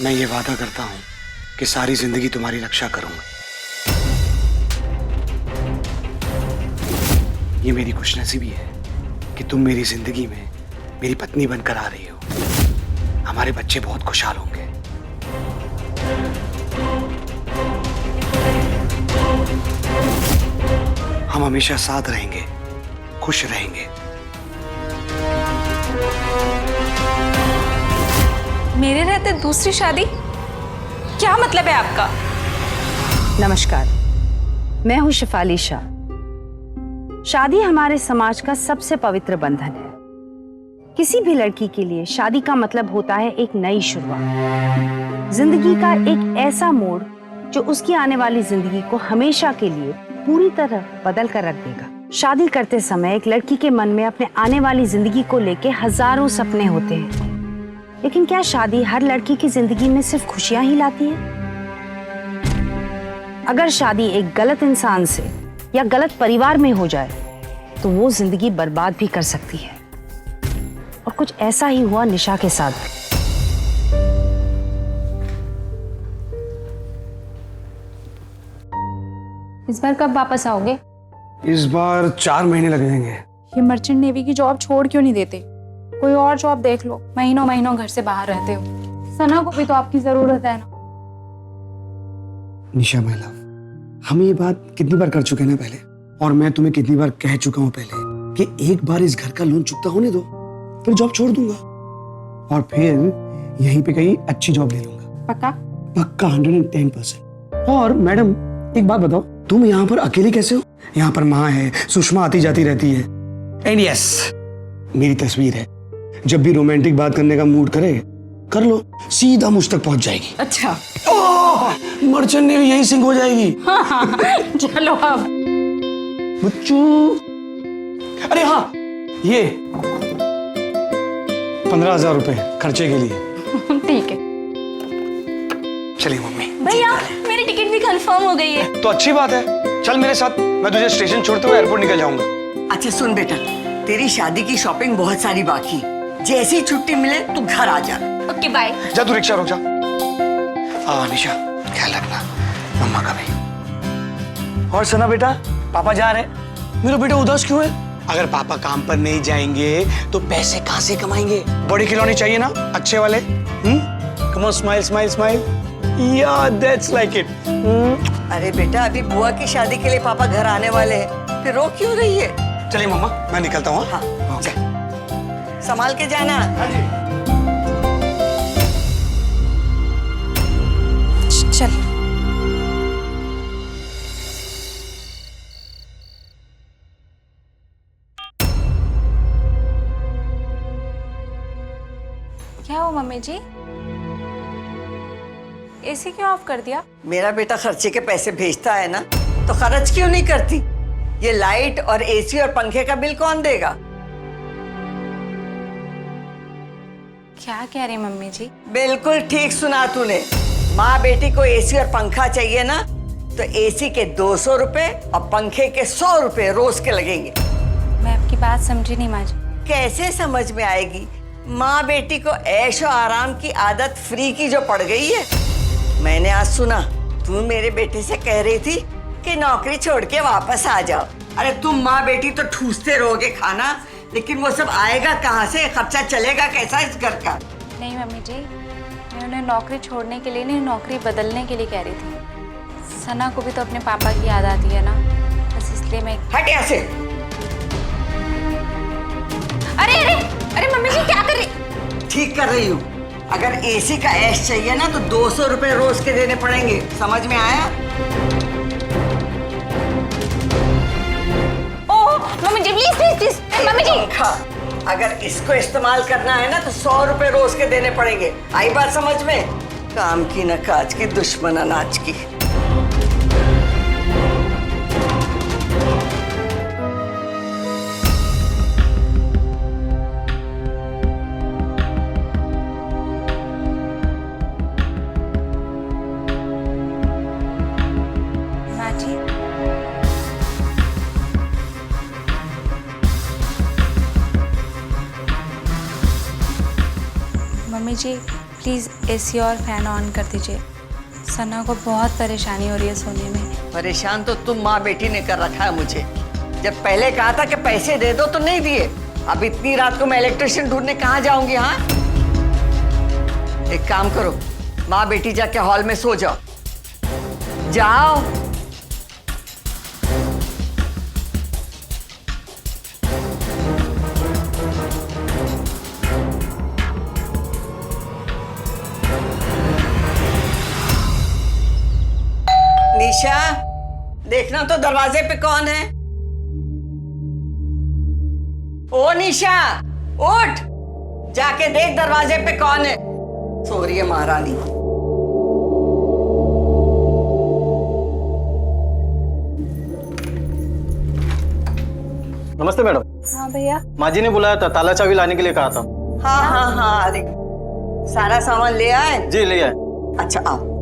मैं ये वादा करता हूँ कि सारी जिंदगी तुम्हारी रक्षा करूंगा। ये मेरी खुशनसीबी है कि तुम मेरी जिंदगी में मेरी पत्नी बनकर आ रही हो। हमारे बच्चे बहुत खुशहाल होंगे। हम हमेशा साथ रहेंगे, खुश रहेंगे। मेरे रहते दूसरी शादी? क्या मतलब है आपका? नमस्कार, मैं हूं शिफाली शाह। शादी हमारे समाज का सबसे पवित्र बंधन है। किसी भी लड़की के लिए शादी का मतलब होता है एक नई शुरुआत, जिंदगी का एक ऐसा मोड़ जो उसकी आने वाली जिंदगी को हमेशा के लिए पूरी तरह बदल कर रख देगा। शादी करते समय एक लड़की के मन में अपने आने वाली जिंदगी को लेके हजारों सपने होते हैं, लेकिन क्या शादी हर लड़की की जिंदगी में सिर्फ खुशियां ही लाती है? अगर शादी एक गलत इंसान से या गलत परिवार में हो जाए तो वो जिंदगी बर्बाद भी कर सकती है। और कुछ ऐसा ही हुआ निशा के साथ। इस बार कब वापस आओगे? इस बार 4 महीने लग जाएंगे। ये मर्चेंट नेवी की जॉब छोड़ क्यों नहीं देते? कोई और जॉब देख लो। महीनों महीनों घर से बाहर रहते हो। सना को भी तो आपकी जरूरत है ना। निशा माय लव, हम ये बात कितनी बार कर चुके हैं ना पहले, और मैं तुम्हें कितनी बार कह चुका हूँ पहले कि एक बार इस घर का लोन चुकता होने दो, फिर जॉब छोड़ दूंगा और फिर यहीं पे कहीं अच्छी जॉब ले लूंगा। पक्का? पक्का 110%। और मैडम एक बात बताओ, तुम यहाँ पर अकेली कैसे हो? यहाँ पर माँ है, सुषमा आती जाती रहती है, एंड यस मेरी तस्वीर है। जब भी रोमांटिक बात करने का मूड करे कर लो, सीधा मुझ तक पहुंच जाएगी। अच्छा। मर्चेंट नेवी यही सिंक हो जाएगी। चलो अब। बुच्चू, अरे हाँ, ये 15,000 रुपए खर्चे के लिए। ठीक है चलिए मम्मी। भैया, मेरी टिकट भी कंफर्म हो गई है। तो अच्छी बात है, चल मेरे साथ, मैं तुझे स्टेशन छोड़ते हुए एयरपोर्ट निकल जाऊंगा। अच्छा सुन बेटा, तेरी शादी की शॉपिंग बहुत सारी बाकी, जैसी छुट्टी मिले तू घर आ जा। Okay bye. जा तू रिक्शा रोक जा। निशा ख्याल रखना मम्मा का भी। और सना बेटा, पापा जा रहे हैं। मेरा बेटा उदास क्यों है? अगर पापा काम पर नहीं जाएंगे तो पैसे कहाँ से कमाएंगे? बड़े खिलौने चाहिए ना, अच्छे वाले। Come on, smile smile smile. या दैट्स लाइक इट। अरे बेटा, अभी बुआ की शादी के लिए पापा घर आने वाले हैं, फिर रो क्यों रही है? चलिए मम्मा, मैं निकलता हूँ। हाँ, संभाल के जाना। हाँ जी। चल। क्या हो मम्मी जी, एसी क्यों ऑफ कर दिया? मेरा बेटा खर्चे के पैसे भेजता है ना, तो खर्च क्यों नहीं करती? ये लाइट और एसी और पंखे का बिल कौन देगा? क्या कह रही मम्मी जी? बिल्कुल ठीक सुना तूने। माँ बेटी को एसी और पंखा चाहिए ना, तो एसी के 200 रुपए और पंखे के 100 रुपए रोज के लगेंगे। मैं आपकी बात समझी नहीं माँ जी। कैसे समझ में आएगी? माँ बेटी को ऐशो आराम की आदत फ्री की जो पड़ गई है। मैंने आज सुना तू मेरे बेटे से कह रही थी कि नौकरी छोड़ के वापस आ जाओ। अरे तुम माँ बेटी तो ठूसते रहोगे खाना, लेकिन वो सब आएगा कहाँ से? खर्चा चलेगा कैसा इस घर का? नहीं मम्मी जी, मैं उन्हें नौकरी छोड़ने के लिए नहीं, नौकरी बदलने के लिए कह रही थी। सना को भी तो अपने पापा की याद आती है ना, बस इसलिए मैं। हट यहाँ से। अरे अरे अरे मम्मी जी क्या कर रही? ठीक कर रही हूँ। अगर एसी का ऐश चाहिए ना तो 200 रुपए रोज के देने पड़ेंगे, समझ में आया? Mummy ji please please please. Mummy ji, पंखा अगर इसको इस्तेमाल करना है ना तो 100 रुपए रोज के देने पड़ेंगे। आई बात समझ में? काम की न काज की, दुश्मन अनाज की। माँ जी, मम्मी जी प्लीज़ एसी और फैन ऑन कर दीजिए। सना को बहुत परेशानी हो रही है सोने में। परेशान तो तुम माँ बेटी ने कर रखा है मुझे। जब पहले कहा था कि पैसे दे दो तो नहीं दिए। अब इतनी रात को मैं इलेक्ट्रिशियन ढूंढने कहाँ जाऊंगी? हाँ, एक काम करो, माँ बेटी जाके हॉल में सो जाओ। जाओ। निशा, देखना तो दरवाजे पे कौन है। ओ निशा, उठ, जाके देख दरवाजे पे कौन है। सो रही है महारानी। नमस्ते मैडम। हाँ भैया। माँ जी ने बुलाया था, ताला चाबी लाने के लिए कहा था। हाँ हाँ हाँ, अरे सारा सामान ले आए? जी ले आए। अच्छा आओ।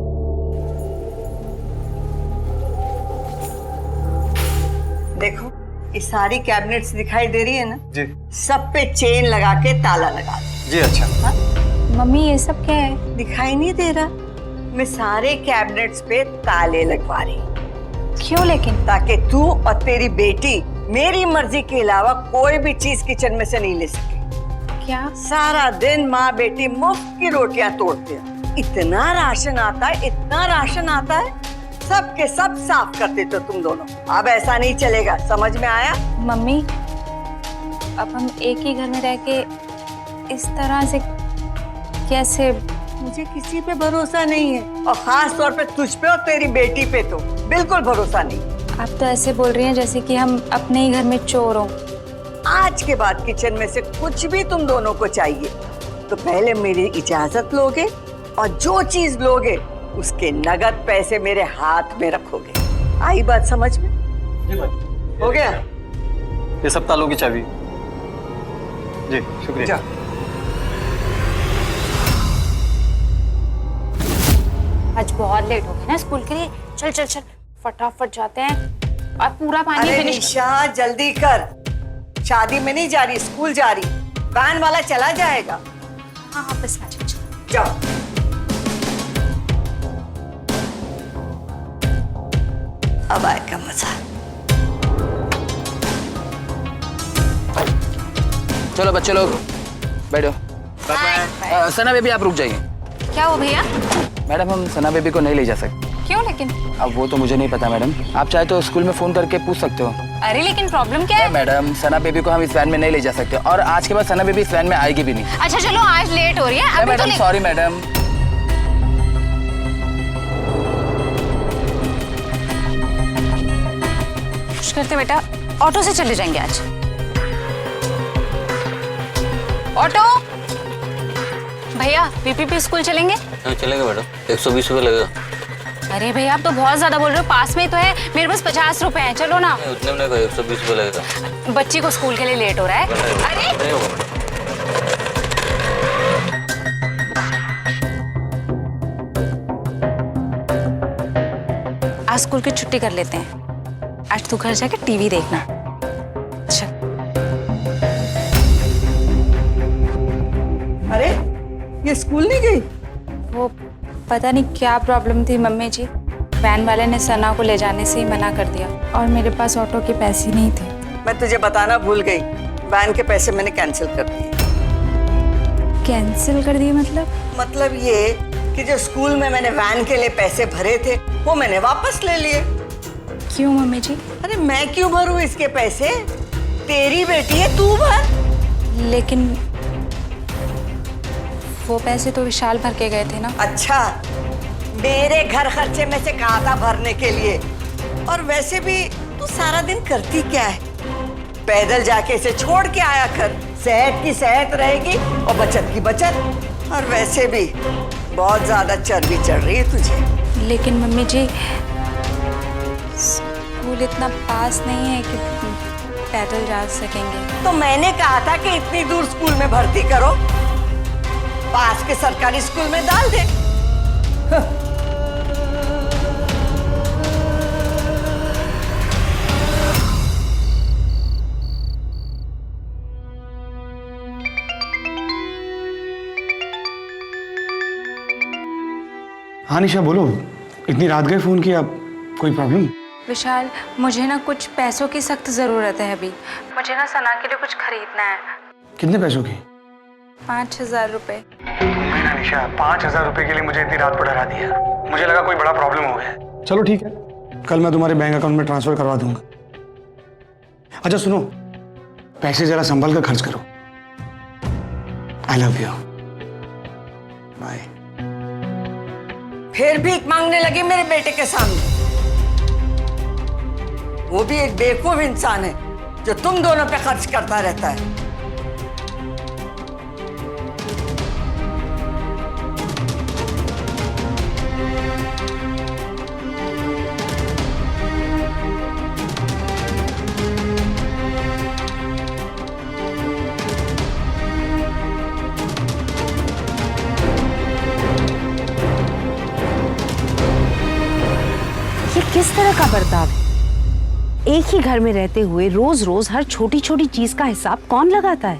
देखो, ये सारी कैबिनेट्स दिखाई दे रही है ना? जी सब पे चेन लगा के ताला लगा दो। जी। अच्छा मम्मी ये सब क्या है? दिखाई नहीं दे रहा? मैं सारे कैबिनेट्स पे ताले लगवा रही हूँ, क्यों लेकिन? ताकि तू और तेरी बेटी मेरी मर्जी के अलावा कोई भी चीज किचन में से नहीं ले सके। क्या? सारा दिन माँ बेटी मुफ्त की रोटियां तोड़ते हैं। इतना राशन आता है, इतना राशन आता है, सब के सब साफ करते थे तुम दोनों। अब ऐसा नहीं चलेगा, समझ में आया? मम्मी, अब हम एक ही घर में रह के इस तरह से कैसे? मुझे किसी पे भरोसा नहीं है, और खास तौर पे तुझ पे और तेरी बेटी पे तो बिल्कुल भरोसा नहीं। आप तो ऐसे बोल रही हैं जैसे कि हम अपने ही घर में चोर हों। आज के बाद किचन में से कुछ भी तुम दोनों को चाहिए तो पहले मेरी इजाजत लोगे, और जो चीज लोगे उसके नगद पैसे मेरे हाथ में रखोगे। आई बात समझ में? जी भाई। हो गया? ये सब तालों की चाबी। जी शुक्रिया। जा। आज बहुत लेट हो गया ना स्कूल के लिए। चल चल चल, फटाफट जाते हैं और पूरा पानी अरे फिनिश। निशा जल्दी कर, शादी में नहीं जा रही, स्कूल जा रही। वैन वाला चला जाएगा। हाँ हाँ बस आ जाओ। जाओ। अब आएगा मजा। चलो बच्चे लोग बैठो। सना बेबी आप रुक जाइए। क्या हो भैया? मैडम हम सना बेबी को नहीं ले जा सकते। क्यों लेकिन? अब वो तो मुझे नहीं पता मैडम, आप चाहे तो स्कूल में फोन करके पूछ सकते हो। अरे लेकिन प्रॉब्लम क्या है? मैडम सना बेबी को हम इस वैन में नहीं ले जा सकते, और आज के बाद सना बेबी इस वैन में आएगी भी नहीं। अच्छा चलो, आज लेट हो रही है अभी मैडम सॉरी मैडम। कुछ करते बेटा, ऑटो से चले जाएंगे आज। ऑटो भैया, पीपीपी स्कूल चलेंगे? हाँ चलेगा मैडम, 120 रुपये लगेगा। अरे भैया आप तो बहुत ज्यादा बोल रहे हो, पास में ही तो है, मेरे पास 50 रुपए हैं, चलो ना। नहीं, उतने में नहीं, 120 रुपये लगेगा। बच्ची को स्कूल के लिए लेट हो रहा है। अरे नहीं होगा। आज स्कूल की छुट्टी कर लेते हैं, आज तू घर जाके टीवी देखना। अच्छा अरे ये स्कूल नहीं गई? वो पता नहीं क्या प्रॉब्लम थी मम्मी जी, वैन वाले ने सना को ले जाने से ही मना कर दिया, और मेरे पास ऑटो के पैसे नहीं थे। मैं तुझे बताना भूल गई, वैन के पैसे मैंने कैंसिल कर दिए। कैंसिल कर दिए मतलब? मतलब ये कि जो स्कूल में मैंने वैन के लिए पैसे भरे थे वो मैंने वापस ले लिए। क्यों मम्मी जी? अरे मैं क्यों भरूं इसके पैसे? तेरी बेटी है, तू भर। लेकिन वो पैसे तो विशाल भर के गए थे ना। अच्छा, मेरे घर खर्चे में से कहा था भरने के लिए। और वैसे भी तू सारा दिन करती क्या है? पैदल जाके इसे छोड़ के आया कर, सेहत की सेहत रहेगी और बचत की बचत। और वैसे भी बहुत ज्यादा चर्बी चढ़ रही है तुझे। लेकिन मम्मी जी स्कूल इतना पास नहीं है कि पैदल जा सकेंगे। तो मैंने कहा था कि इतनी दूर स्कूल में भर्ती करो, पास के सरकारी स्कूल में डाल दे। हाँ निशा बोलो, इतनी रात गए फोन किया, कोई प्रॉब्लम? विशाल, मुझे ना कुछ पैसों की सख्त ज़रूरत है अभी। मुझे ना सना के लिए कुछ खरीदना है। कितने पैसों की? 5,000 रुपये। तुमने ना निशा 5,000 रुपए के लिए मुझे इतनी रात को डरा दिया। मुझे लगा कोई बड़ा प्रॉब्लम हो गया। चलो ठीक है, कल मैं तुम्हारे बैंक अकाउंट में ट्रांसफर करवा दूंगा। अच्छा सुनो, पैसे जरा संभल कर खर्च करो। I love you, bye. फिर भीख मांगने लगी मेरे बेटे के सामने। वो भी एक बेवकूफ इंसान है जो तुम दोनों पे खर्च करता रहता है। ये किस तरह का बर्ताव है? एक ही घर में रहते हुए रोज रोज हर छोटी छोटी चीज का हिसाब कौन लगाता है?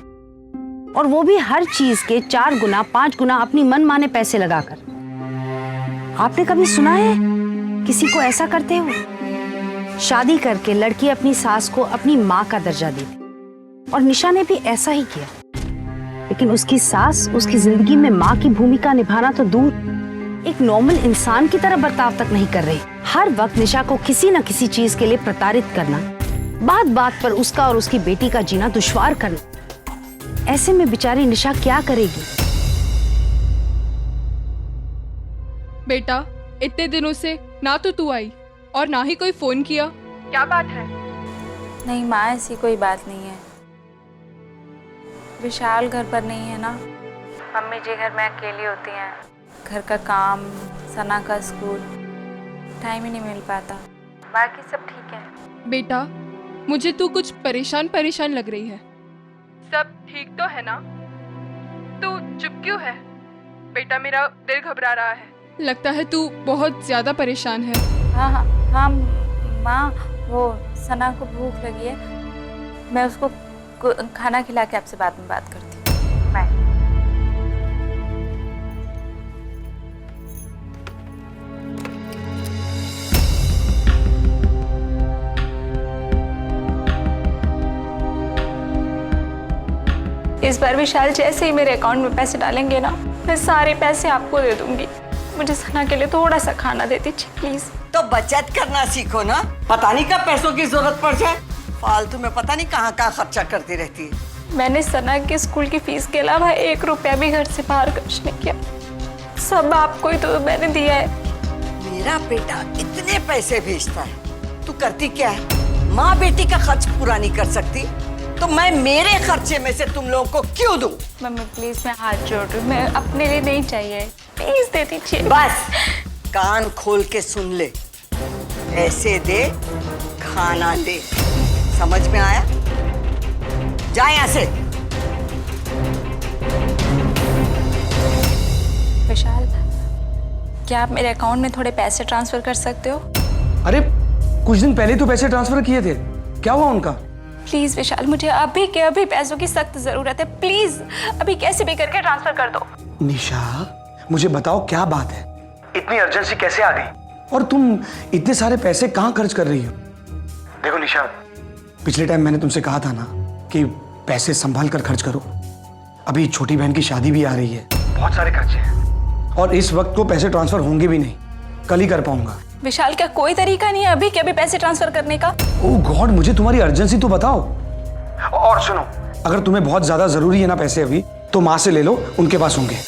और वो भी हर चीज के 4 गुना 5 गुना अपनी मनमाने पैसे लगाकर। आपने कभी सुना है किसी को ऐसा करते हुए? शादी करके लड़की अपनी सास को अपनी माँ का दर्जा देती और निशा ने भी ऐसा ही किया। लेकिन उसकी सास उसकी जिंदगी में माँ की भूमिका निभाना तो दूर, एक नॉर्मल इंसान की तरह बर्ताव तक नहीं कर रही। हर वक्त निशा को किसी न किसी चीज के लिए प्रताड़ित करना, बात बात पर उसका और उसकी बेटी का जीना दुश्वार करना। ऐसे में बेचारी निशा क्या करेगी? बेटा, इतने दिनों से ना तो तू आई और ना ही कोई फोन किया, क्या बात है? नहीं माँ, ऐसी कोई बात नहीं है। विशाल घर पर नहीं है ना, मम्मी जी घर में अकेली होती हैं। घर का काम, सना का स्कूल, टाइम ही नहीं मिल पाता। बाकी सब ठीक है। बेटा, मुझे तू कुछ परेशान परेशान लग रही है। सब ठीक तो है ना? तू चुप क्यों है? बेटा, मेरा दिल घबरा रहा है। लगता है तू बहुत ज्यादा परेशान है। हाँ हाँ हाँ माँ, वो सना को भूख लगी है, मैं उसको खाना खिला के आपसे बाद में बात करती हूँ। बाय। इस बार विशाल जैसे ही मेरे अकाउंट में पैसे डालेंगे ना, मैं सारे पैसे आपको दे दूंगी। मुझे सना के लिए थोड़ा सा खाना दे दीजिए प्लीज। तो बचत करना सीखो ना, पता नहीं कब पैसों की जरूरत पड़ जाए। फालतू में पता नहीं कहाँ कहाँ खर्चा करती रहती है। मैंने सना के स्कूल की फीस के अलावा 1 रुपया भी घर से बाहर खर्च नहीं किया। सब आपको ही तो मैंने दिया है। मेरा बेटा इतने पैसे भेजता है, तू करती क्या है? माँ बेटी का खर्च पूरा नहीं कर सकती तो मैं मेरे खर्चे में से तुम लोगों को क्यों दूं? मम्मी प्लीज, मैं हाथ जोड़ रही हूँ, मैं अपने लिए नहीं चाहिए, प्लीज दे दीजिए। बस कान खोल के सुन ले, ऐसे दे खाना ले, समझ में आया? जा यहाँ से। विशाल, क्या आप मेरे अकाउंट में थोड़े पैसे ट्रांसफर कर सकते हो? अरे कुछ दिन पहले तो पैसे ट्रांसफर किए थे, क्या हुआ उनका? प्लीज विशाल, मुझे अभी के अभी पैसों की सख्त जरूरत है। प्लीज अभी कैसे भी करके ट्रांसफर कर दो। निशा, मुझे बताओ क्या बात है? इतनी अर्जेंसी कैसे आ गई? और तुम इतने सारे पैसे कहाँ खर्च कर रही हो? देखो निशा, पिछले टाइम मैंने तुमसे कहा था ना कि पैसे संभाल कर खर्च करो। अभी छोटी बहन की शादी भी आ रही है, बहुत सारे खर्चे हैं और इस वक्त तो पैसे ट्रांसफर होंगे भी नहीं, कल ही कर पाऊंगा। विशाल, क्या कोई तरीका नहीं है अभी के अभी पैसे ट्रांसफर करने का? ओह गॉड, मुझे तुम्हारी अर्जेंसी तो बताओ। और सुनो, अगर तुम्हें बहुत ज्यादा जरूरी है ना पैसे अभी, तो माँ से ले लो, उनके पास होंगे।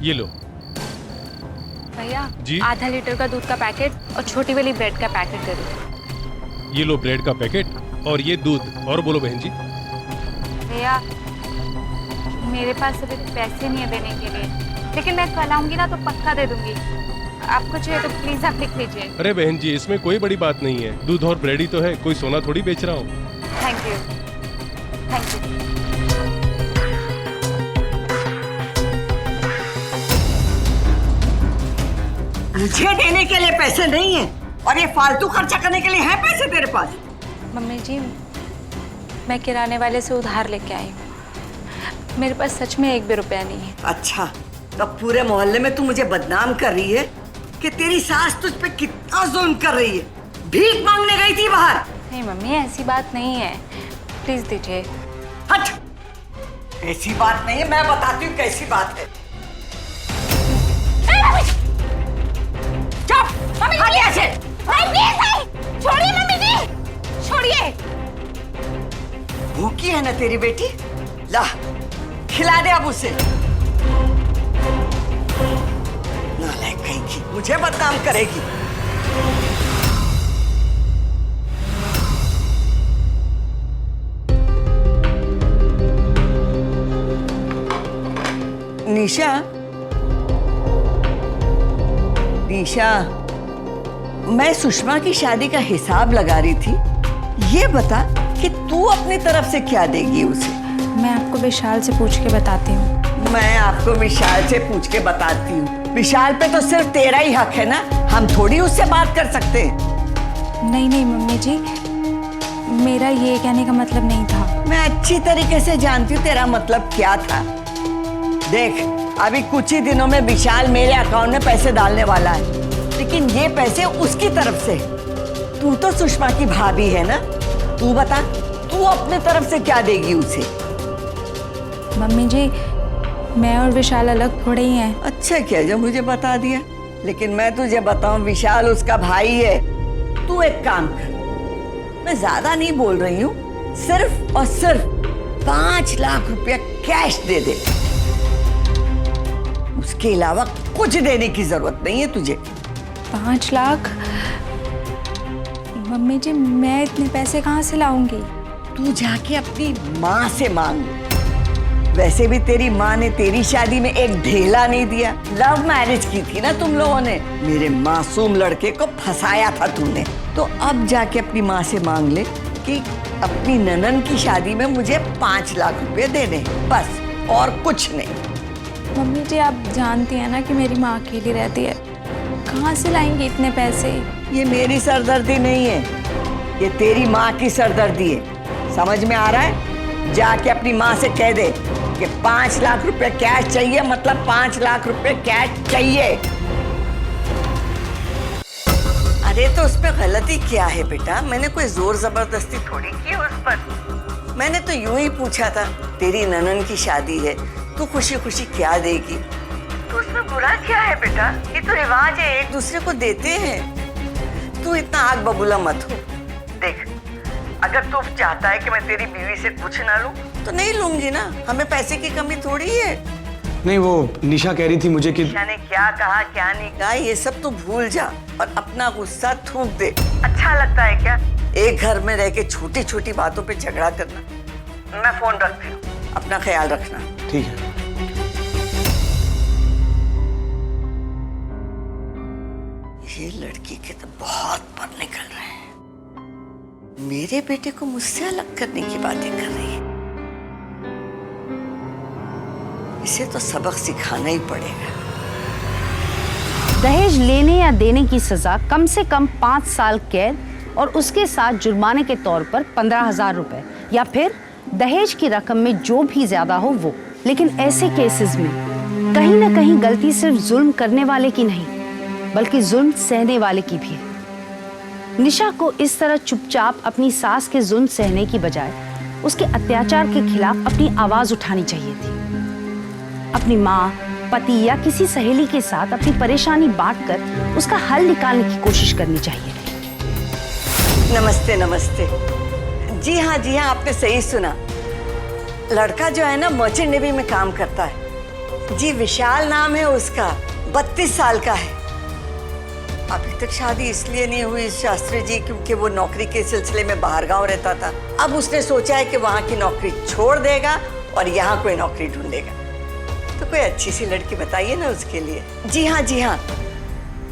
ये लो। भैया जी? आधा लीटर का दूध का पैकेट और छोटी वाली ब्रेड का पैकेट दे दो। ये लो ब्रेड का पैकेट और ये दूध। और बोलो बहन जी। भैया, मेरे पास अभी पैसे नहीं है देने के लिए, लेकिन मैं कल आऊंगी ना तो पक्का दे दूंगी। आपको चाहिए तो प्लीज आप लिख लीजिए। अरे बहन जी, इसमें कोई बड़ी बात नहीं है, दूध और ब्रेड ही तो है, कोई सोना थोड़ी बेच रहा हूँ। Thank you thank you. मुझे देने के लिए पैसे नहीं है और ये फालतू खर्चा करने के लिए है पैसे तेरे पास? मम्मी जी, मैं किराने वाले से उधार लेके आई हूँ। मेरे पास सच में 1 भी रुपया नहीं है। अच्छा, तो पूरे मोहल्ले में तू मुझे बदनाम कर रही है कि तेरी सास तुझ पे कितना जुल्म कर रही है। भीख मांगने गई थी बाहर। नहीं मम्मी, ऐसी बात नहीं है, प्लीज दीजिए। हट, ऐसी बात नहीं है, मैं बताती हूँ कैसी बात है। मम्मी जी, छोड़िए मम्मी जी, छोड़िए। भूखी है ना तेरी बेटी? ला, खिला दे अब उसे। नालायक कहीं की, मुझे बदनाम करेगी। निशा, निशा, मैं सुषमा की शादी का हिसाब लगा रही थी। ये बता कि तू अपनी तरफ से क्या देगी उसे? मैं आपको विशाल से पूछ के बताती हूँ। मैं आपको विशाल से पूछ के बताती हूँ। विशाल पे तो सिर्फ तेरा ही हक है ना, हम थोड़ी उससे बात कर सकते हैं। नहीं नहीं मम्मी जी, मेरा ये कहने का मतलब नहीं था। मैं अच्छी तरीके से जानती हूँ तेरा मतलब क्या था। देख, अभी कुछ ही दिनों में विशाल मेरे अकाउंट में पैसे डालने वाला है, लेकिन ये पैसे उसकी तरफ से। तू तो सुषमा की भाभी है ना, तू बता, तू अपने तरफ से क्या देगी उसे? मम्मी जी, मैं और विशाल अलग थोड़े ही हैं। अच्छा किया जो मुझे बता दिया, लेकिन मैं तुझे बताऊं, विशाल उसका भाई है। तू एक काम कर, मैं ज्यादा नहीं बोल रही हूँ, सिर्फ और सिर्फ 5 लाख रुपया कैश दे दे। उसके अलावा कुछ देने की जरूरत नहीं है तुझे। 5 लाख? मम्मी जी, मैं इतने पैसे कहाँ से लाऊंगी? तू जाके अपनी माँ से मांग। वैसे भी तेरी माँ ने तेरी शादी में एक ढेला नहीं दिया। लव मैरिज की थी ना तुम लोगों ने, मेरे मासूम लड़के को फंसाया था तूने। तो अब जाके अपनी माँ से मांग ले कि अपनी ननन की शादी में मुझे 5 लाख रुपए देने, बस, और कुछ नहीं। मम्मी जी, आप जानती हैं ना कि मेरी माँ अकेली रहती है, कहाँ से लाएंगे इतने पैसे? ये मेरी सरदर्दी नहीं है, ये तेरी माँ की सरदर्दी है। समझ में आ रहा है? जाके अपनी माँ से कह दे कि 5 लाख रुपए कैश चाहिए, मतलब 5 लाख रुपए कैश चाहिए। अरे तो उस पे गलती क्या है बेटा? मैंने कोई जोर जबरदस्ती थोड़ी की उस पर। मैंने तो यूं ही पूछा था, तेरी ननन की शादी है, तू खुशी खुशी क्या देगी? तो उसमें बुरा क्या है बेटा? ये तो रिवाज है, एक दूसरे को देते हैं। तू इतना आग बबूला मत हो। देख, अगर तू चाहता है कि मैं तेरी बीवी से कुछ ना लूं, तो नहीं लूंगी ना, हमें पैसे की कमी थोड़ी है। नहीं, वो निशा कह रही थी मुझे कि निशा ने क्या कहा क्या नहीं कहा ये सब तू भूल जा और अपना गुस्सा थूक दे। अच्छा लगता है क्या एक घर में रह के छोटी छोटी बातों पे झगड़ा करना? मैं फोन रखती हूँ, अपना ख्याल रखना। ठीक है। ये लड़की के तो बहुत पर निकल रहे हैं। मेरे बेटे को मुझसे अलग करने की बातें कर रही है। इसे तो सबक सिखाना ही पड़ेगा। दहेज लेने या देने की सजा कम से कम 5 साल कैद और उसके साथ जुर्माने के तौर पर 15,000 रुपए, या फिर दहेज की रकम में जो भी ज्यादा हो वो। लेकिन ऐसे केसेस में कहीं ना कहीं गलती सिर्फ जुल्म करने वाले की नहीं, बल्कि जुल्म सहने वाले की भी है। निशा को इस तरह चुपचाप अपनी सास के जुल्म सहने की बजाय उसके अत्याचार के खिलाफ अपनी आवाज उठानी चाहिए थी। अपनी माँ, पति या किसी सहेली के साथ अपनी परेशानी बांटकर उसका हल निकालने की कोशिश करनी चाहिए थी। नमस्ते नमस्ते। जी हाँ, आपने सही सुना। लड़का जो है ना, मर्चेंट नेवी में काम करता है। जी, विशाल नाम है उसका, 32 साल का है। अभी तक शादी इसलिए नहीं हुई शास्त्री जी क्योंकि वो नौकरी के सिलसिले में बाहर गांव रहता था। अब उसने सोचा है कि वहाँ की नौकरी छोड़ देगा और यहाँ कोई नौकरी ढूंढेगा। तो कोई अच्छी सी लड़की बताइए ना उसके लिए। जी हाँ,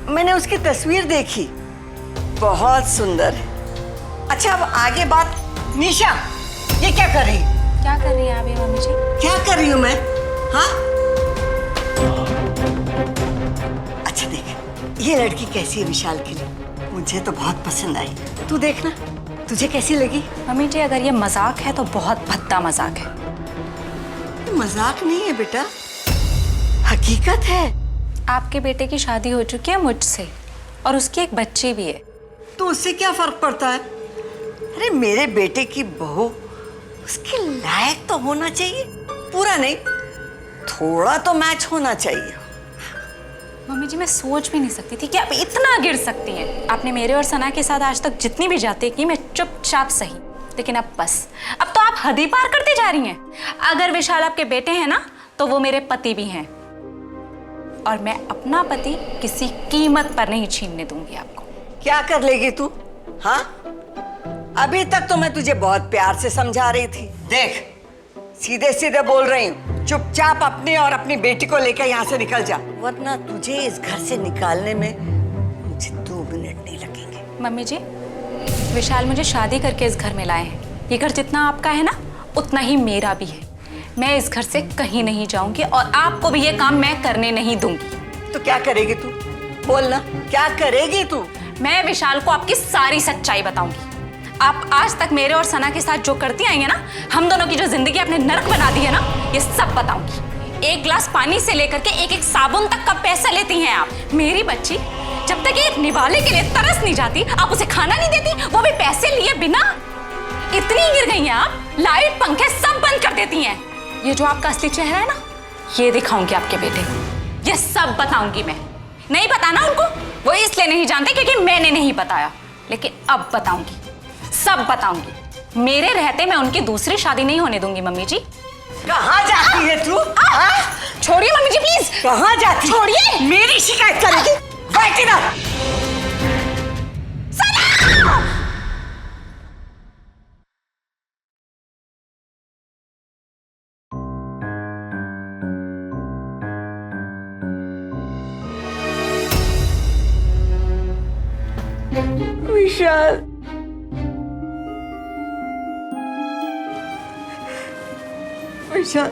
मैंने उसकी तस्वीर देखी, बहुत सुंदर है। अच्छा, अब आगे बात। निशा, ये क्या कर रही है? क्या कर रही हैं आप ये मम्मी जी? क्या कर रही हूँ मैं? हाँ? अच्छा देख, ये लड़की कैसी है विशाल के लिए? मुझे तो बहुत पसंद आई। तू देखना, तुझे कैसी लगी? मम्मी जी अगर ये मजाक है तो बहुत भद्दा मजाक है। ये मजाक नहीं है बेटा, हकीकत है। आपके बेटे की शादी हो चुकी है मुझसे और उसकी एक बच्ची भी है। तो उससे क्या फर्क पड़ता है? अरे मेरे बेटे की बहू उसके लायक तो होना चाहिए, पूरा नहीं, थोड़ा तो मैच होना चाहिए। मम्मी जी मैं सोच भी नहीं सकती थी कि आप इतना गिर सकती हैं। आपने मेरे और सना के साथ आज तक जितनी भी जाते की मैं चुपचाप सही, लेकिन अब बस, अब तो आप हद ही पार करती जा रही हैं। अगर विशाल आपके बेटे हैं ना तो वो मेरे पति भी हैं और मैं अपना पति किसी कीमत पर नहीं छीनने दूंगी आपको। क्या कर लेगी तू? हाँ, अभी तक तो मैं तुझे बहुत प्यार से समझा रही थी। देख, सीधे सीधे बोल रही हूँ, चुपचाप अपने और अपनी बेटी को लेकर यहाँ से निकल जा, वरना तुझे इस घर से निकालने में मुझे 2 मिनट नहीं लगेंगे। मम्मी जी विशाल मुझे शादी करके इस घर में लाए हैं। ये घर जितना आपका है ना उतना ही मेरा भी है। मैं इस घर से कहीं नहीं जाऊंगी और आपको भी ये काम मैं करने नहीं दूंगी। तो क्या करेगी तू? बोलना, क्या करेगी तू? मैं विशाल को आपकी सारी सच्चाई बताऊंगी। आप आज तक मेरे और सना के साथ जो करती आई हैं ना, हम दोनों की जो जिंदगी आपने नरक बना दी है ना, ये सब बताऊंगी। एक गिलास पानी से लेकर के एक साबुन तक का पैसा लेती हैं आप। मेरी बच्ची जब तक एक निवाले के लिए तरस नहीं जाती, आप उसे खाना नहीं देती, वो भी पैसे लिए बिना। इतनी गिर गई हैं आप, लाइट पंखे सब बंद कर देती हैं। ये जो आपका असली चेहरा है ना, ये दिखाऊंगी आपके बेटे को, ये सब बताऊंगी मैं। नहीं बताना उनको, वो इसलिए नहीं जानते क्योंकि मैंने नहीं बताया, लेकिन अब बताऊंगी, सब बताऊंगी। मेरे रहते मैं उनकी दूसरी शादी नहीं होने दूंगी। मम्मी जी कहाँ जाती है तू? छोड़िए मम्मी जी प्लीज। कहाँ जाती? छोड़िए। मेरी शिकायत करेगी? बैठी ना। विशाल, विशाल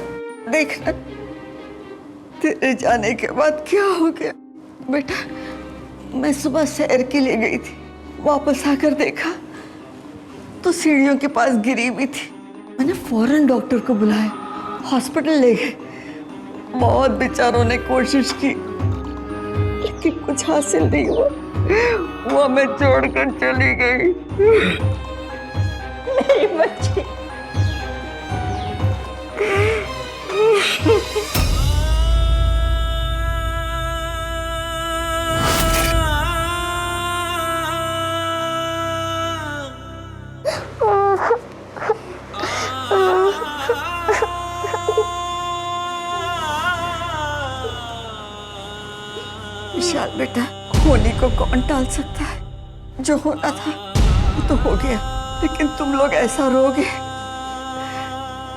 देखना, तेरे जाने के बाद क्या हो गया बेटा। मैं सुबह सैर के लिए गई थी, वापस आकर देखा तो सीढ़ियों के पास गिरी हुई थी। मैंने फौरन डॉक्टर को बुलाया, हॉस्पिटल ले गए। बहुत बेचारों ने कोशिश की लेकिन कुछ हासिल नहीं हुआ। वो हमें छोड़कर चली गई। मेरी बच्ची। विशाल बेटा, होने को कौन टाल सकता है? जो होना था वो तो हो गया, लेकिन तुम लोग ऐसा रोगे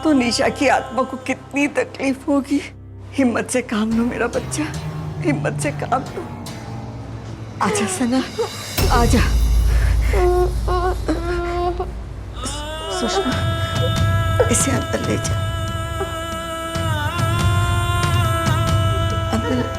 तो निशा की आत्मा को कितनी तकलीफ होगी। हिम्मत से काम लो मेरा बच्चा, हिम्मत से काम लो। आजा सना, आजा। सुषमा, इसे अंदर ले जा, अंदर ले जा।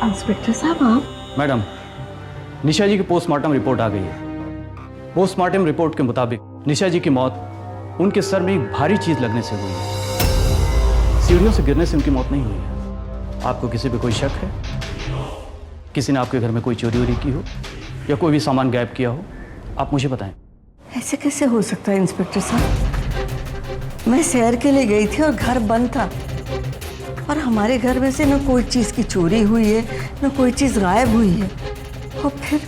इंस्पेक्टर साहब आप? मैडम, निशा जी की पोस्टमार्टम रिपोर्ट आ गई है। पोस्टमार्टम रिपोर्ट के मुताबिक निशा जी की मौत उनके सर में एक भारी चीज लगने से हुई है। सीढ़ियों से गिरने से उनकी मौत नहीं हुई है। आपको किसी पे कोई शक है? किसी ने आपके घर में कोई चोरी वोरी की हो या कोई भी सामान गायब किया हो? आप मुझे बताएं। ऐसे कैसे हो सकता है इंस्पेक्टर साहब? मैं सैर के लिए गई थी और घर बंद था और हमारे घर में से न कोई चीज़ की चोरी हुई है, न कोई चीज़ गायब हुई है। और फिर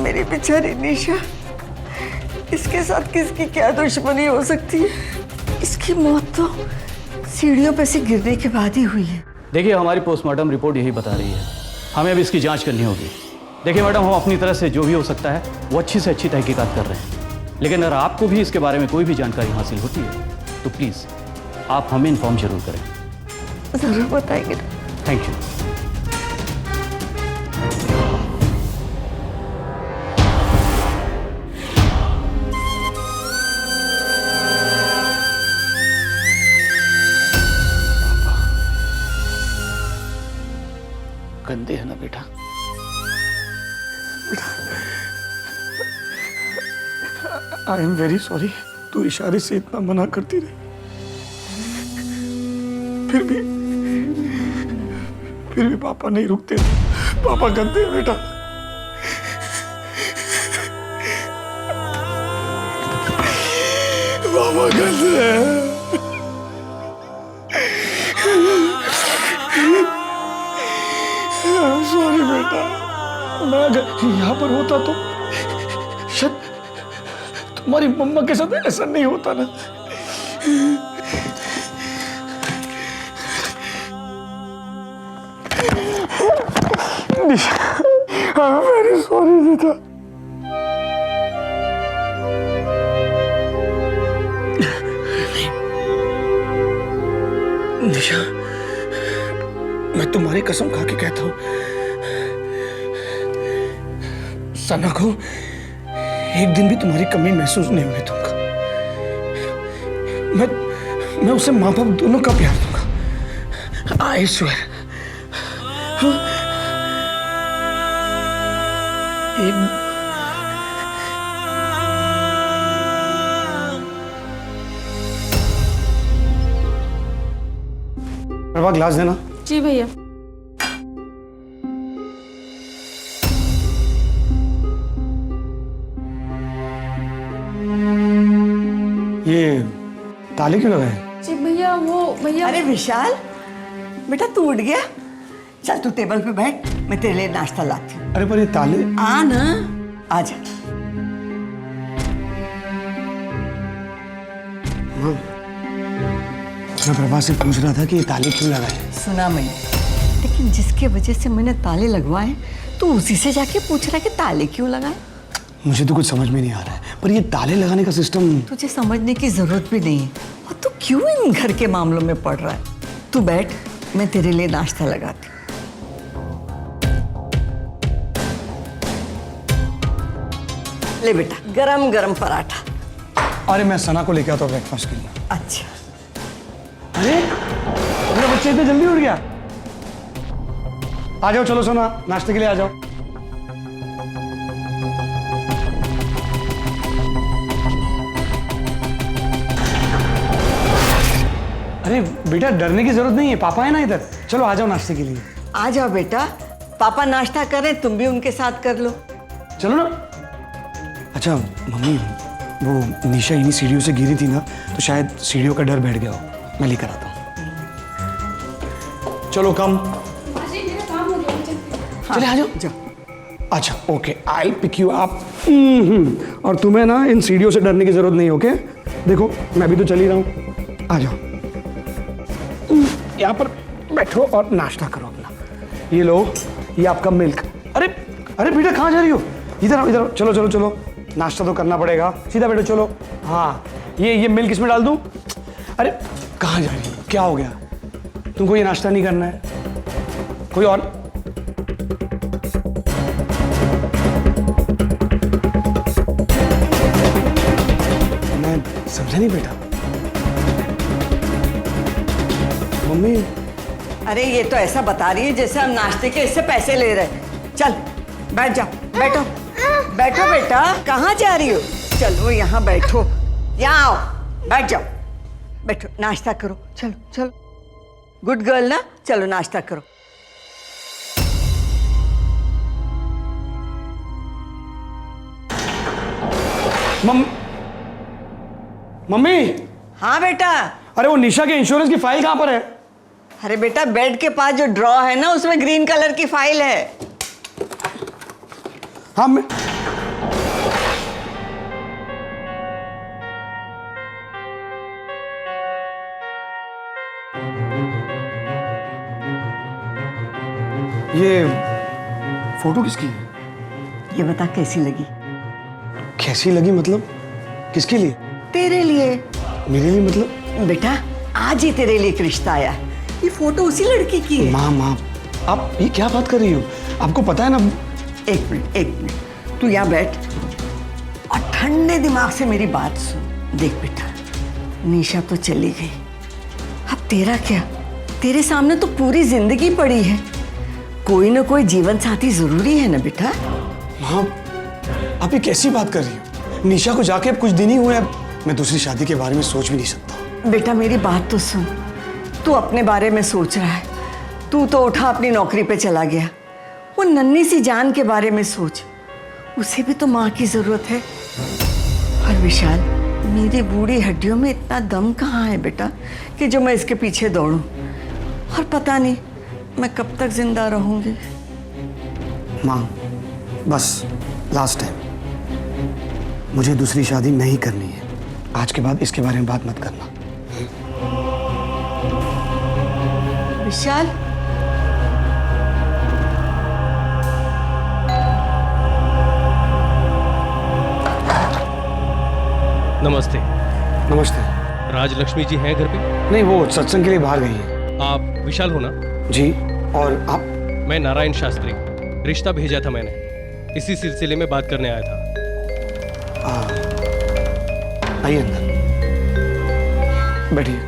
मेरी बेचारी निशा, इसके साथ किसकी क्या दुश्मनी हो सकती है? इसकी मौत तो सीढ़ियों पे से गिरने के बाद ही हुई है। देखिए, हमारी पोस्टमार्टम रिपोर्ट यही बता रही है। हमें अब इसकी जांच करनी होगी। देखिए मैडम, हम अपनी तरफ से जो भी हो सकता है वो अच्छी से अच्छी तहकीकात कर रहे हैं, लेकिन अगर आपको भी इसके बारे में कोई भी जानकारी हासिल होती है तो प्लीज़ आप हमें इन्फॉर्म जरूर करें। जरूर बताएंगे। Thank you. गंदे है ना बेटा। I am very sorry. तू इशारे से इतना मना करती रही, फिर भी पापा नहीं रुकते। पापा गंदे हैं बेटा। पापा गंदे हैं। सॉरी बेटा। मैं अगर यहाँ पर होता तो शायद तुम्हारी मम्मा के साथ ऐसा नहीं होता ना। वेरी सॉरी बेटा। निशा, मैं तुम्हारी कसम खा के कहता हूं, सना को एक दिन भी तुम्हारी कमी महसूस नहीं होने दूंगा। मैं उसे माँ बाप दोनों का प्यार दूंगा। I swear. प्रभा, ग्लास देना। जी भैया। ये ताले क्यों लगाए? जी भैया, वो भैया। अरे विशाल, बेटा तू उठ गया? चल तू टेबल पे बैठ, मैं तेरे लिए नाश्ता लाती हूँ। अरे पर ये ताले। आ ना, आजा। मैं प्रभा से पूछ रहा था कि ये ताले क्यों लगाए। सुना मैंने, लेकिन जिसके वजह से मैंने ताले लगवाए तो उसी से जाके पूछ रहा है कि ताले क्यों लगाए। मुझे तो कुछ समझ में नहीं आ रहा है, पर ये ताले लगाने का सिस्टम। तुझे समझने की जरूरत भी नहीं है, और तू क्यों इन घर के मामलों में पड़ रहा है। तू बैठ, मैं तेरे लिए नाश्ता लगाती हूँ। ले बेटा, गरम गरम पराठा। अरे मैं सना को लेके आता हूँ ब्रेकफास्ट के लिए। अच्छा। अरे मेरा बच्चा इतने जल्दी उठ गया। आ जाओ, चलो सना, नाश्ते के लिए आ जाओ। अरे बेटा, डरने की जरूरत नहीं है, पापा है ना इधर। चलो आ जाओ नाश्ते के लिए। आ जाओ बेटा, पापा नाश्ता करें, तुम भी उनके साथ कर लो। चलो ना। अच्छा मम्मी, वो निशा इन्हीं सीढ़ियों से गिरी थी ना, तो शायद सीढ़ियों का डर बैठ गया हो। मैं लेकर आता हूँ। चलो कम। चले आ जाओ। जाओ। अच्छा okay, I pick you up. और तुम्हें ना इन सीढ़ियों से डरने की जरूरत नहीं, ओके? देखो मैं भी तो चल ही रहा हूँ। आ जाओ, यहाँ पर बैठो और नाश्ता करो अपना। ये लो, ये आपका मिल्क। अरे अरे बेटा, कहाँ जा रही हो? इधर आओ, इधर आओ। चलो चलो चलो, नाश्ता तो करना पड़ेगा। सीधा बैठो, चलो। हाँ, ये मिल्क इसमें डाल दूँ? अरे कहाँ जा रही हो? क्या हो गया? तुमको ये नाश्ता नहीं करना है? कोई और? मैं समझा नहीं बेटा। मम्मी। अरे ये तो ऐसा बता रही है जैसे हम नाश्ते के इससे पैसे ले रहे हैं। चल बैठ जाओ, बैठो बैठो बेटा। कहाँ जा रही हो? चलो यहाँ बैठो, यहाँ आओ, बैठ जाओ, बैठो, नाश्ता करो। चलो चलो, गुड गर्ल ना, चलो नाश्ता करो। मम्मी। हाँ बेटा। अरे वो निशा के इंश्योरेंस की फाइल कहाँ पर है? अरे बेटा, बेड के पास जो ड्रॉ है ना, उसमें ग्रीन कलर की फाइल है। हाँ मैं। ये फोटो किसकी है? ये बता कैसी लगी? कैसी लगी मतलब? किसके लिए? तेरे लिए। मेरे लिए मतलब? बेटा आज ही तेरे लिए एक रिश्ता आया है। ये फोटो उसी लड़की की है। माँ माँ, आप ये क्या बात कर रही हो? आपको पता है ना। एक मिनट तू यहाँ बैठ और ठंडे दिमाग से मेरी बात सुन। देख बेटा, निशा तो चली गई, अब तेरा क्या? तेरे सामने तो पूरी जिंदगी पड़ी है। कोई ना कोई जीवन साथी जरूरी है ना बेटा। माँ, आप ये कैसी बात कर रही हो? निशा को जाके अब कुछ दिन ही हुए, अब मैं दूसरी शादी के बारे में सोच भी नहीं सकता। बेटा मेरी बात तो सुन, तू अपने बारे में सोच रहा है। तू तो उठा अपनी नौकरी पे चला गया। वो नन्ही सी जान के बारे में सोच, उसे भी तो माँ की जरूरत है। और विशाल, मेरी बूढ़ी हड्डियों में इतना दम कहाँ है बेटा कि जो मैं इसके पीछे दौड़ूं। और पता नहीं मैं कब तक जिंदा रहूंगी। माँ, बस लास्ट टाइम, मुझे दूसरी शादी नहीं करनी है। आज के बाद इसके बारे में बात मत करना। विशाल, नमस्ते। नमस्ते। राजलक्ष्मी जी हैं घर पे? नहीं, वो सत्संग के लिए बाहर गई है। आप विशाल हो ना? जी, और आप? मैं नारायण शास्त्री, रिश्ता भेजा था मैंने, इसी सिलसिले में बात करने आया था। आइए अंदर बैठिए।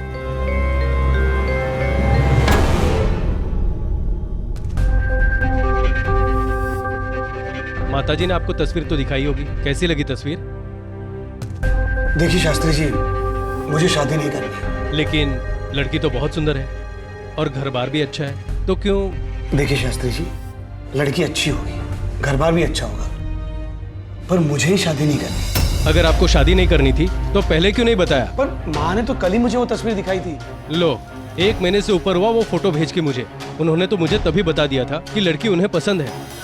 माताजी ने आपको तस्वीर तो दिखाई होगी, कैसी लगी तस्वीर? देखिए शास्त्री जी, मुझे शादी नहीं करनी। लेकिन लड़की तो बहुत सुंदर है और घर बार भी अच्छा है, तो क्यों? देखिए शास्त्री जी, लड़की अच्छी होगी, घर बार भी अच्छा होगा, पर मुझे ही शादी नहीं करनी। अगर आपको शादी नहीं करनी थी तो पहले क्यों नहीं बताया? पर माँ ने तो कल ही मुझे वो तस्वीर दिखाई थी। लो, 1 महीने से ऊपर हुआ वो फोटो भेज के मुझे। उन्होंने तो मुझे तभी बता दिया था कि लड़की उन्हें पसंद है।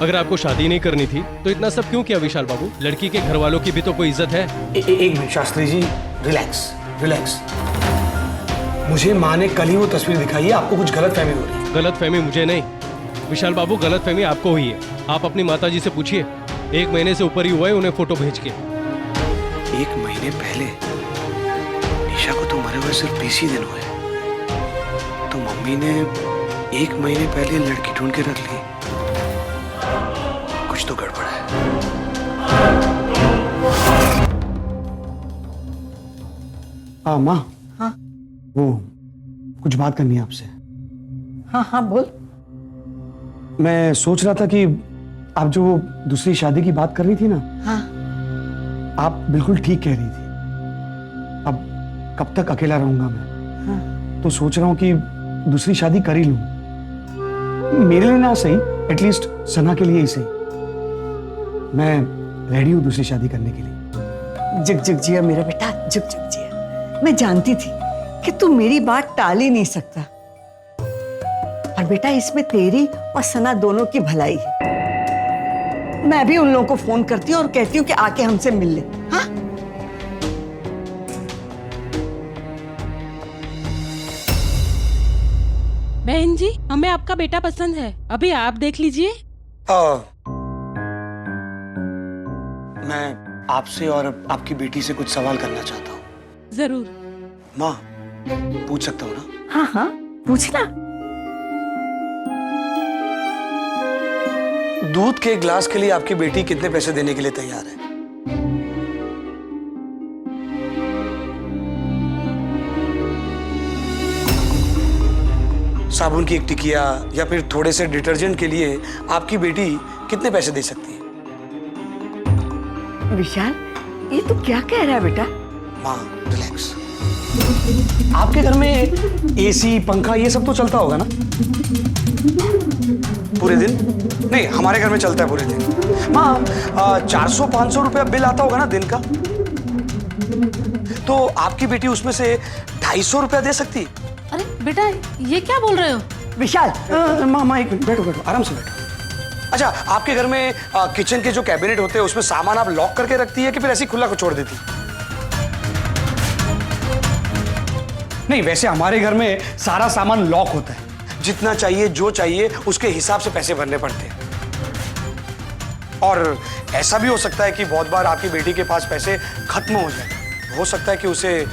अगर आपको शादी नहीं करनी थी तो इतना सब क्यों किया विशाल बाबू? लड़की के घर वालों की भी तो कोई इज्जत है। एक minute Shastri ji, relax relax. मुझे माँ ने कल ही वो तस्वीर दिखाई है, आपको कुछ गलत फहमी हो रही है। गलत फहमी मुझे नहीं विशाल बाबू, गलत फहमी आपको हुई है। आप अपनी माताजी से पूछिए, 1 महीने से ऊपर ही हुआ है उन्हें फोटो भेज के। 1 महीने पहले? निशा को तो मरे हुए सिर्फ 20 ही दिन हुए, तो मम्मी ने 1 महीने पहले लड़की ढूंढ के रख ली। कुछ तो गड़बड़ है। हाँ माँ। हाँ वो कुछ बात करनी है आपसे। हाँ बोल। मैं सोच रहा था कि आप जो दूसरी शादी की बात कर रही थी ना, हाँ आप बिल्कुल ठीक कह रही थी। अब कब तक अकेला रहूंगा मैं? हाँ। तो सोच रहा हूँ कि दूसरी शादी कर ही लूं। मेरे लिए ना सही, एटलीस्ट सना के लिए ही सही। मैं रेडी हूँ दूसरी शादी करने के लिए। जग जग जिया मेरा बेटा, जग जग जिया। मैं जानती थी कि तू मेरी बात टाल ही नहीं सकता। और बेटा, इसमें तेरी और सना दोनों की भलाई है। मैं भी उन लोगों को फोन करती हूँ और कहती हूँ कि आके हमसे मिल ले। हाँ? बहन जी, हमें आपका बेटा पसंद है, अभी आप देख लीजिए। मैं आपसे और आपकी बेटी से कुछ सवाल करना चाहता हूँ। जरूर। माँ, पूछ सकता हूँ ना? हाँ हाँ, पूछना। दूध के ग्लास के लिए आपकी बेटी कितने पैसे देने के लिए तैयार है? साबुन की एक टिकिया या फिर थोड़े से डिटर्जेंट के लिए आपकी बेटी कितने पैसे दे सकती है? विशाल, ये तू क्या कह रहा है बेटा? माँ, रिलैक्स। आपके घर में एसी, पंखा ये सब तो चलता होगा ना पूरे दिन? नहीं, हमारे घर में चलता है पूरे दिन। माँ, 400-500 रुपया बिल आता होगा ना दिन का? तो आपकी बेटी उसमें से 250 रुपया दे सकती है? अरे बेटा, ये क्या बोल रहे हो? विशाल, माँ एक मिनट, बैठो बैठो, आराम से बैठो। अच्छा, आपके घर में किचन के जो कैबिनेट होते हैं उसमें सामान आप लॉक करके रखती है कि फिर ऐसे ही खुला को छोड़ देती? नहीं, वैसे हमारे घर में सारा सामान लॉक होता है। जितना चाहिए, जो चाहिए उसके हिसाब से पैसे भरने पड़ते हैं। और ऐसा भी हो सकता है कि बहुत बार आपकी बेटी के पास पैसे खत्म हो जाए। हो सकता है कि उसे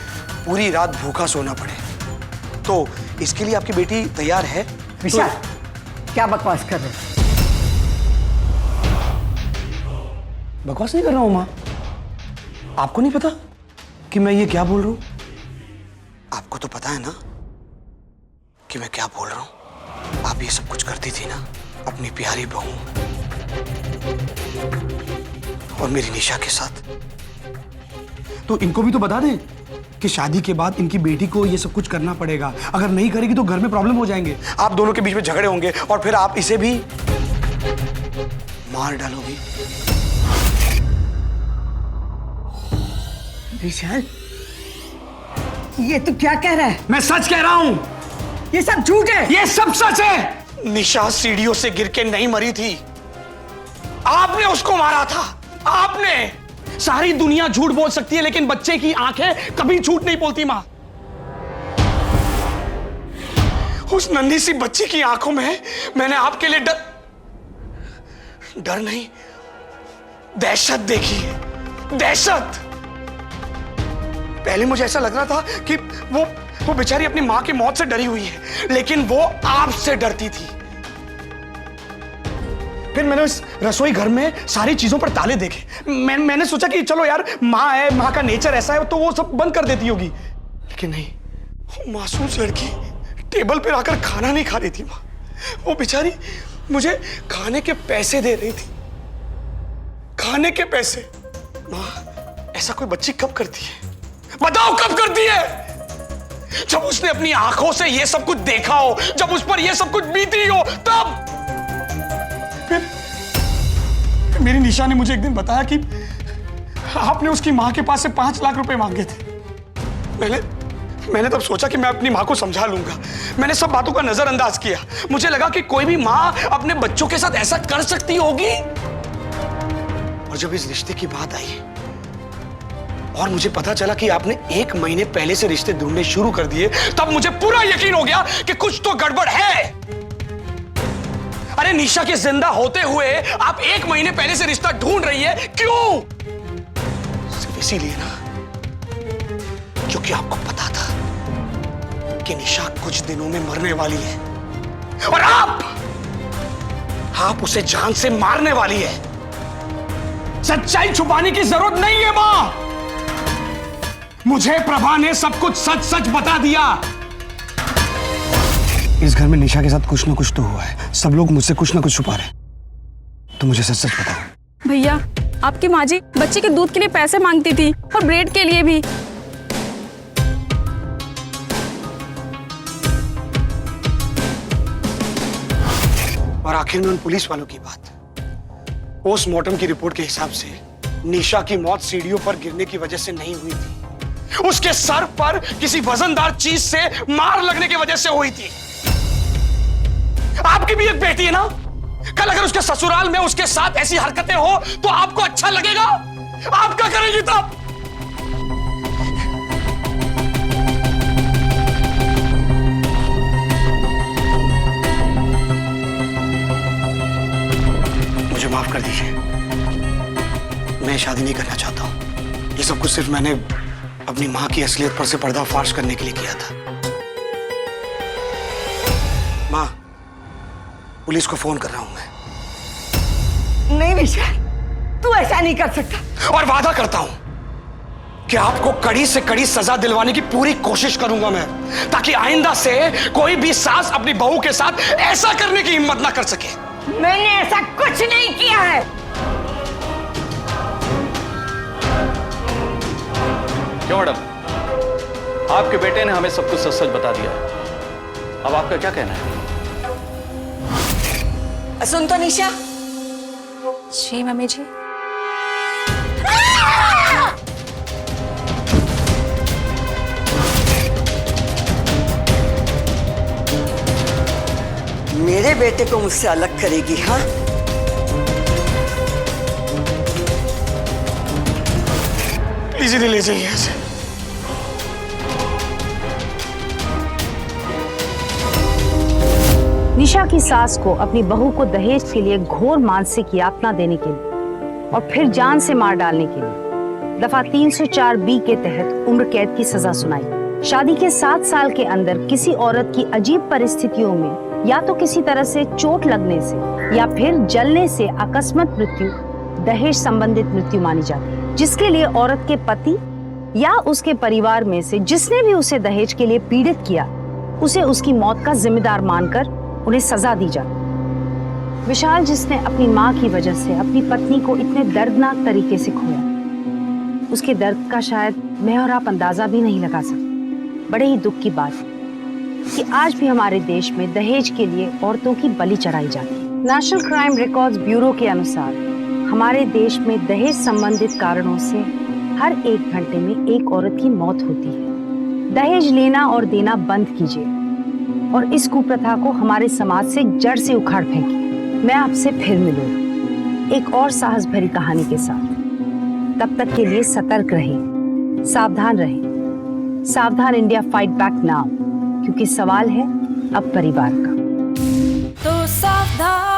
पूरी रात भूखा सोना पड़े। तो इसके लिए आपकी बेटी तैयार है? विशाल, क्या बकवास कर रहे हो? बकवास नहीं कर रहा हूं माँ। आपको नहीं पता कि मैं ये क्या बोल रहा हूं? आपको तो पता है ना कि मैं क्या बोल रहा हूं। आप ये सब कुछ करती थी ना अपनी प्यारी बहू और मेरी निशा के साथ, तो इनको भी तो बता दें कि शादी के बाद इनकी बेटी को ये सब कुछ करना पड़ेगा। अगर नहीं करेगी तो घर में प्रॉब्लम हो जाएंगे, आप दोनों के बीच में झगड़े होंगे और फिर आप इसे भी मार डालोगी। विशाल, ये तू क्या कह रहा है? मैं सच कह रहा हूं, ये सब झूठ है। ये सब सच है। निशा सीढ़ियों से गिर के नहीं मरी थी, आपने उसको मारा था। आपने। सारी दुनिया झूठ बोल सकती है लेकिन बच्चे की आंखें कभी झूठ नहीं बोलती मां। उस नन्ही सी बच्ची की आंखों में मैंने आपके लिए डर नहीं, दहशत देखी है। दहशत। पहले मुझे ऐसा लग रहा था कि वो बेचारी अपनी मां की मौत से डरी हुई है, लेकिन वो आपसे डरती थी। फिर मैंने उस रसोई घर में सारी चीजों पर ताले देखे। मैंने सोचा कि चलो यार, मां है, मां का नेचर ऐसा है तो वो सब बंद कर देती होगी, लेकिन नहीं। वो मासूम लड़की टेबल पर आकर खाना नहीं खा रही थी मां। वो बेचारी मुझे खाने के पैसे दे रही थी, खाने के पैसे। मां, ऐसा कोई बच्ची कब करती है? बताओ कब करती है? जब उसने अपनी आंखों से ये सब कुछ देखा हो, जब उस पर ये सब कुछ बीती हो, तब। फिर मेरी निशा ने मुझे एक दिन बताया कि आपने उसकी मां के पास से 5 लाख रुपए मांगे थे। मैंने तब सोचा कि मैं अपनी मां को समझा लूंगा। मैंने सब बातों का नजरअंदाज किया। मुझे लगा कि कोई भी मां अपने बच्चों के साथ ऐसा कर सकती होगी। और जब इस रिश्ते की बात आई और मुझे पता चला कि आपने 1 महीने पहले से रिश्ते ढूंढने शुरू कर दिए, तब मुझे पूरा यकीन हो गया कि कुछ तो गड़बड़ है। अरे निशा के जिंदा होते हुए आप 1 महीने पहले से रिश्ता ढूंढ रही है, क्यों? सिर्फ इसीलिए ना क्योंकि आपको पता था कि निशा कुछ दिनों में मरने वाली है और आप उसे जान से मारने वाली है। सच्चाई छुपाने की जरूरत नहीं है मां। मुझे प्रभा ने सब कुछ सच सच बता दिया। इस घर में निशा के साथ कुछ ना कुछ तो हुआ है। सब लोग मुझसे कुछ ना कुछ छुपा रहे हैं, तो मुझे सच सच बताओ। भैया, आपकी माँ जी बच्चे के दूध के लिए पैसे मांगती थी और ब्रेड के लिए भी। और आखिर में उन पुलिस वालों की बात। पोस्टमार्टम की रिपोर्ट के हिसाब से निशा की मौत सीढ़ियों पर गिरने की वजह से नहीं हुई थी, उसके सर पर किसी वजनदार चीज से मार लगने की वजह से हुई थी। आपकी भी एक बेटी है ना? कल अगर उसके ससुराल में उसके साथ ऐसी हरकतें हो तो आपको अच्छा लगेगा? आप क्या करेंगी तब? मुझे माफ कर दीजिए, मैं शादी नहीं करना चाहता हूं। ये सब कुछ सिर्फ मैंने अपनी मां की असलियत पर से पर्दाफाश करने के लिए किया था। मां, पुलिस को फोन कर रहा हूं मैं। नहीं विशाल, तू ऐसा नहीं कर सकता। और वादा करता हूं कि आपको कड़ी से कड़ी सजा दिलवाने की पूरी कोशिश करूंगा मैं, ताकि आइंदा से कोई भी सास अपनी बहू के साथ ऐसा करने की हिम्मत ना कर सके। मैंने ऐसा कुछ नहीं किया है। क्यों मैडम, आपके बेटे ने हमें सब कुछ सच सच बता दिया। अब आपका क्या कहना है? सुन तो निशा। जी मम्मी जी। मेरे बेटे को मुझसे अलग करेगी? हाँ, प्लीज इन्हें ले जाइए ऐसे। निशा की सास को अपनी बहू को दहेज के लिए घोर मानसिक यातना देने के लिए और फिर जान से मार डालने के लिए दफा 304B के तहत उम्र कैद की सजा सुनाई। शादी के 7 साल के अंदर किसी औरत की अजीब परिस्थितियों में या तो किसी तरह से चोट लगने से या फिर जलने से अकस्मात मृत्यु दहेज संबंधित मृत्यु मानी जाती है, जिसके लिए औरत के पति या उसके परिवार में से जिसने भी उसे दहेज के लिए पीड़ित किया उसे उसकी मौत का जिम्मेदार मानकर उन्हें सजा दी जाती। विशाल, जिसने अपनी माँ की वजह से अपनी पत्नी को इतने दर्दनाक तरीके से खोया, उसके दर्द का शायद मैं और आप अंदाजा भी नहीं लगा सकते। बड़े ही दुख की बात है कि आज भी हमारे देश में दहेज के लिए औरतों की बलि चढ़ाई जाती है। नेशनल क्राइम रिकॉर्ड्स ब्यूरो के अनुसार हमारे देश में दहेज संबंधित कारणों से हर 1 घंटे में एक औरत की मौत होती है। दहेज लेना और देना बंद कीजिए और इस कुप्रथा को हमारे समाज से जड़ से उखाड़ फेंकिए। मैं आपसे फिर मिलूंगी एक और साहस भरी कहानी के साथ। तब तक के लिए सतर्क रहें, सावधान रहें। सावधान इंडिया फाइट बैक नाउ, क्योंकि सवाल है अब परिवार का। तो सावधान